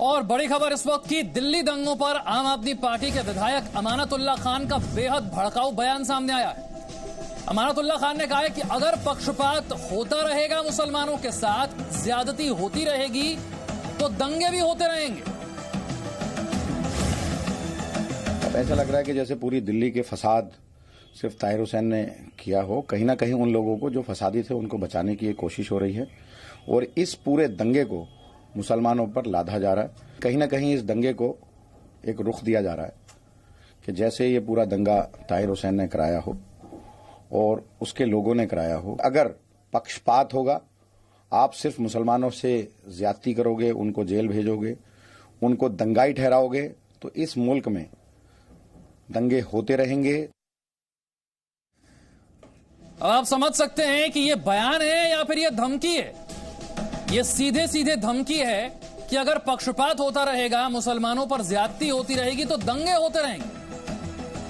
और बड़ी खबर इस वक्त की, दिल्ली दंगों पर आम आदमी पार्टी के विधायक अमानतुल्लाह खान का बेहद भड़काऊ बयान सामने आया है। अमानतुल्लाह खान ने कहा है कि अगर पक्षपात होता रहेगा मुसलमानों के साथ, ज्यादती होती रहेगी तो दंगे भी होते रहेंगे। अब ऐसा लग रहा है कि जैसे पूरी दिल्ली के फसाद सिर्फ ताहिर हुसैन ने किया हो। कहीं ना कहीं उन लोगों को जो फसादी थे उनको बचाने की एक कोशिश हो रही है और इस पूरे दंगे को मुसलमानों पर लादा जा रहा है। कहीं ना कहीं इस दंगे को एक रुख दिया जा रहा है कि जैसे ये पूरा दंगा ताहिर हुसैन ने कराया हो और उसके लोगों ने कराया हो। अगर पक्षपात होगा, आप सिर्फ मुसलमानों से ज्यादती करोगे, उनको जेल भेजोगे, उनको दंगाई ठहराओगे, तो इस मुल्क में दंगे होते रहेंगे। अब आप समझ सकते हैं कि ये बयान है या फिर ये धमकी है। ये सीधे सीधे धमकी है कि अगर पक्षपात होता रहेगा, मुसलमानों पर ज्यादती होती रहेगी तो दंगे होते रहेंगे।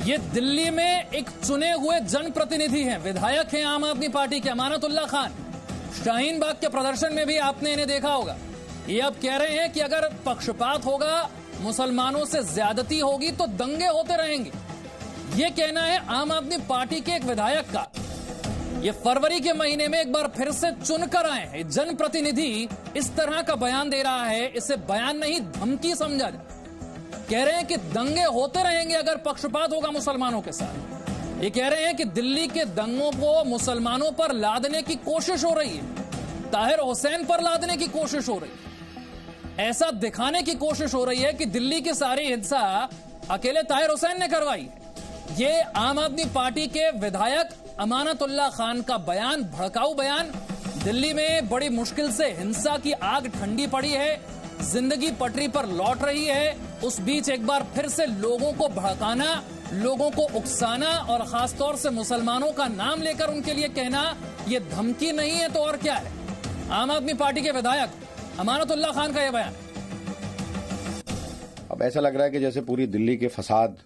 ये दिल्ली में एक चुने हुए जनप्रतिनिधि हैं, विधायक हैं आम आदमी पार्टी के अमानतुल्लाह खान। शाहीन बाग के प्रदर्शन में भी आपने इन्हें देखा होगा। ये अब कह रहे हैं कि अगर पक्षपात होगा, मुसलमानों से ज्यादती होगी तो दंगे होते रहेंगे। ये कहना है आम आदमी पार्टी के एक विधायक का। ये फरवरी के महीने में एक बार फिर से चुनकर आए हैं जनप्रतिनिधि, इस तरह का बयान दे रहा है। इसे बयान नहीं, धमकी समझा जाए। कह रहे हैं कि दंगे होते रहेंगे अगर पक्षपात होगा मुसलमानों के साथ। ये कह रहे हैं कि दिल्ली के दंगों को मुसलमानों पर लादने की कोशिश हो रही है, ताहिर हुसैन पर लादने की कोशिश हो रही है। ऐसा दिखाने की कोशिश हो रही है कि दिल्ली की सारी हिंसा अकेले ताहिर हुसैन ने करवाई है। ये आम आदमी पार्टी के विधायक अमानतुल्लाह खान का बयान, भड़काऊ बयान। दिल्ली में बड़ी मुश्किल से हिंसा की आग ठंडी पड़ी है, जिंदगी पटरी पर लौट रही है। उस बीच एक बार फिर से लोगों को भड़काना, लोगों को उकसाना और खासतौर से मुसलमानों का नाम लेकर उनके लिए कहना, ये धमकी नहीं है तो और क्या है। आम आदमी पार्टी के विधायक अमानतुल्लाह खान का यह बयान। अब ऐसा लग रहा है कि जैसे पूरी दिल्ली के फसाद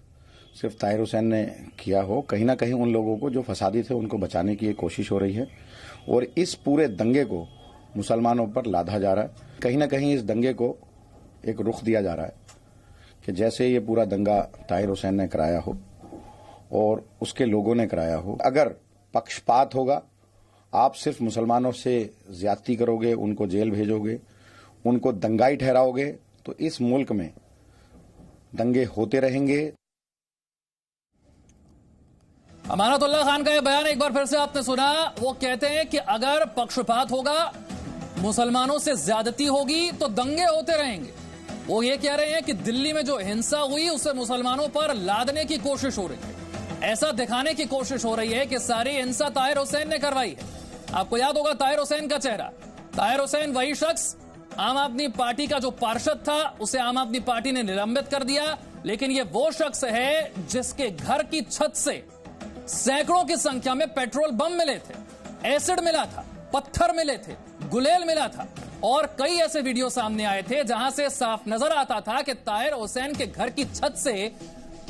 सिर्फ ताहिर हुसैन ने किया हो। कहीं ना कहीं उन लोगों को जो फसादी थे उनको बचाने की एक कोशिश हो रही है और इस पूरे दंगे को मुसलमानों पर लादा जा रहा है। कहीं ना कहीं इस दंगे को एक रुख दिया जा रहा है कि जैसे ये पूरा दंगा ताहिर हुसैन ने कराया हो और उसके लोगों ने कराया हो। अगर पक्षपात होगा, आप सिर्फ मुसलमानों से ज्यादती करोगे, उनको जेल भेजोगे, उनको दंगाई ठहराओगे, तो इस मुल्क में दंगे होते रहेंगे। अमानतुल्लाह खान का यह बयान एक बार फिर से आपने सुना। वो कहते हैं कि अगर पक्षपात होगा, मुसलमानों से ज्यादती होगी तो दंगे होते रहेंगे। वो ये कह रहे हैं कि दिल्ली में जो हिंसा हुई उसे मुसलमानों पर लादने की कोशिश हो रही है, ऐसा दिखाने की कोशिश हो रही है कि सारी हिंसा ताहिर हुसैन ने करवाई है। आपको याद होगा ताहिर हुसैन का चेहरा। ताहिर हुसैन वही शख्स, आम आदमी पार्टी का जो पार्षद था, उसे आम आदमी पार्टी ने निलंबित कर दिया। लेकिन ये वो शख्स है जिसके घर की छत से सैकड़ों की संख्या में पेट्रोल बम मिले थे, एसिड मिला था, पत्थर मिले थे, गुलेल मिला था और कई ऐसे वीडियो सामने आए थे जहां से साफ नजर आता था कि ताहिर हुसैन के घर की छत से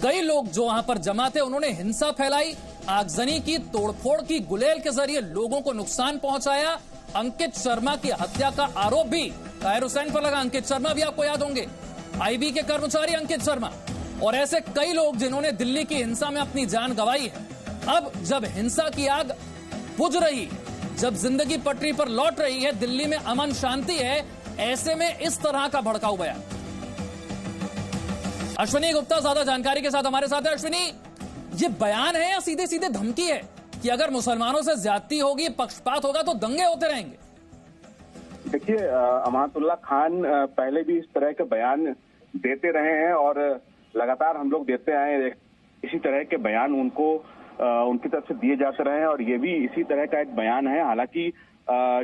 कई लोग जो वहां पर जमा थे, उन्होंने हिंसा फैलाई, आगजनी की, तोड़फोड़ की, गुलेल के जरिए लोगों को नुकसान पहुंचाया। अंकित शर्मा की हत्या का आरोप भी ताहिर हुसैन पर लगा। अंकित शर्मा भी आपको याद होंगे, आईबी के कर्मचारी अंकित शर्मा, और ऐसे कई लोग जिन्होंने दिल्ली की हिंसा में अपनी जान गंवाई है। अब जब हिंसा की आग बुझ रही, जब जिंदगी पटरी पर लौट रही है, दिल्ली में अमन शांति है, ऐसे में इस तरह का भड़काऊ बयान। अश्विनी गुप्ता ज्यादा जानकारी के साथ हमारे साथ है। अश्विनी, ये बयान है या सीधे सीधे धमकी है कि अगर मुसलमानों से ज्यादती होगी, पक्षपात होगा तो दंगे होते रहेंगे? देखिए, अमानतुल्लाह खान पहले भी इस तरह के बयान देते रहे हैं और लगातार हम लोग देते आए हैं। इसी तरह के बयान उनकी तरफ से दिए जाते रहे हैं और ये भी इसी तरह का एक बयान है। हालांकि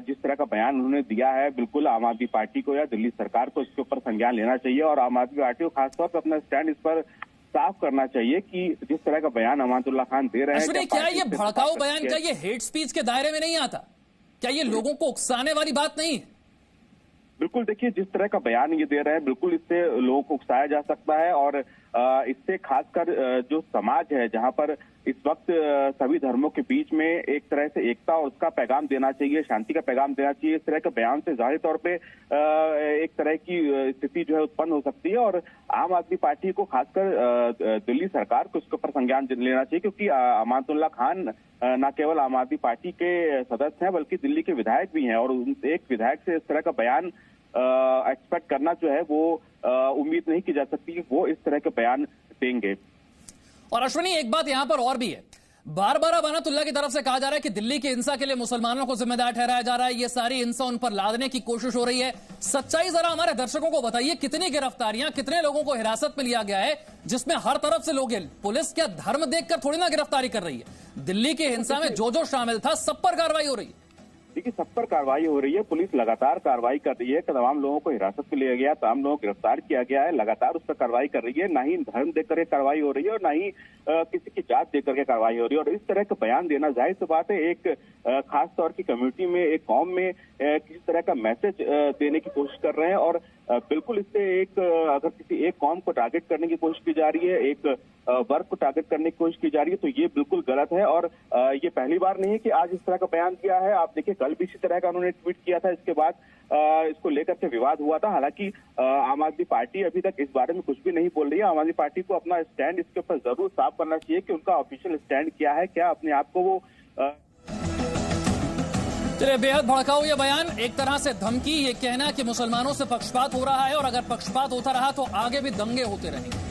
जिस तरह का बयान उन्होंने दिया है, बिल्कुल आम आदमी पार्टी को या दिल्ली सरकार को इसके ऊपर संज्ञान लेना चाहिए और आम आदमी पार्टी को खासतौर पर अपना स्टैंड इस पर साफ करना चाहिए कि जिस तरह का बयान अमानतुल्लाह खान दे रहे हैं। क्या ये भड़काऊ बयान, क्या ये हेट स्पीच के दायरे में नहीं आता? क्या ये लोगों को उकसाने वाली बात नहीं है? बिल्कुल, देखिए जिस तरह का बयान ये दे रहे हैं, बिल्कुल इससे लोगों को उकसाया जा सकता है और इससे खासकर जो समाज है, जहां पर इस वक्त सभी धर्मों के बीच में एक तरह से एकता और उसका पैगाम देना चाहिए, शांति का पैगाम देना चाहिए। इस तरह के बयान से जाहिर तौर पे एक तरह की स्थिति जो है उत्पन्न हो सकती है और आम आदमी पार्टी को खासकर दिल्ली सरकार को इसके ऊपर संज्ञान लेना चाहिए, क्योंकि अमानतुल्लाह खान न केवल आम आदमी पार्टी के सदस्य हैं बल्कि दिल्ली के विधायक भी हैं और एक विधायक से इस तरह का बयान एक्सपेक्ट करना जो है वो उम्मीद नहीं की जा सकती कि वो इस तरह के बयान देंगे। और अश्विनी, एक बात यहां पर और भी है, बार बार अमानतुल्लाह की तरफ से कहा जा रहा है कि दिल्ली की हिंसा के लिए मुसलमानों को जिम्मेदार ठहराया जा रहा है, ये सारी हिंसा उन पर लादने की कोशिश हो रही है। सच्चाई जरा हमारे दर्शकों को बताइए, कितनी गिरफ्तारियां, कितने लोगों को हिरासत में लिया गया है, जिसमें हर तरफ से लोग हैं। पुलिस क्या धर्म देखकर थोड़ी ना गिरफ्तारी कर रही है? दिल्ली की हिंसा में जो जो शामिल था सब पर कार्रवाई हो रही है। देखिए, सब पर कार्रवाई हो रही है, पुलिस लगातार कार्रवाई कर रही है। तमाम लोगों को हिरासत में लिया गया, तमाम लोगों को गिरफ्तार किया गया है, लगातार उस पर कार्रवाई कर रही है। ना ही धर्म देख करके कार्रवाई हो रही है और ना ही किसी की जात देख करके कार्रवाई हो रही है। और इस तरह का बयान देना जाहिर सी बात है एक खास तौर की कम्युनिटी में, एक कौम में किसी तरह का मैसेज देने की कोशिश कर रहे हैं और बिल्कुल इससे एक अगर किसी एक कौम को टारगेट करने की कोशिश की जा रही है, एक वर्ग को टारगेट करने की कोशिश की जा रही है, तो ये बिल्कुल गलत है। और ये पहली बार नहीं है कि आज इस तरह का बयान दिया है। आप देखिए, कल भी इसी तरह का उन्होंने ट्वीट किया था, इसके बाद इसको लेकर के विवाद हुआ था। हालांकि आम आदमी पार्टी अभी तक इस बारे में कुछ भी नहीं बोल रही है। आम आदमी पार्टी को अपना स्टैंड इसके ऊपर जरूर साफ करना चाहिए कि उनका ऑफिशियल स्टैंड क्या है, क्या अपने आप को वो चलिए, बेहद भड़काऊ ये बयान, एक तरह से धमकी, ये कहना कि मुसलमानों से पक्षपात हो रहा है और अगर पक्षपात होता रहा तो आगे भी दंगे होते रहेंगे।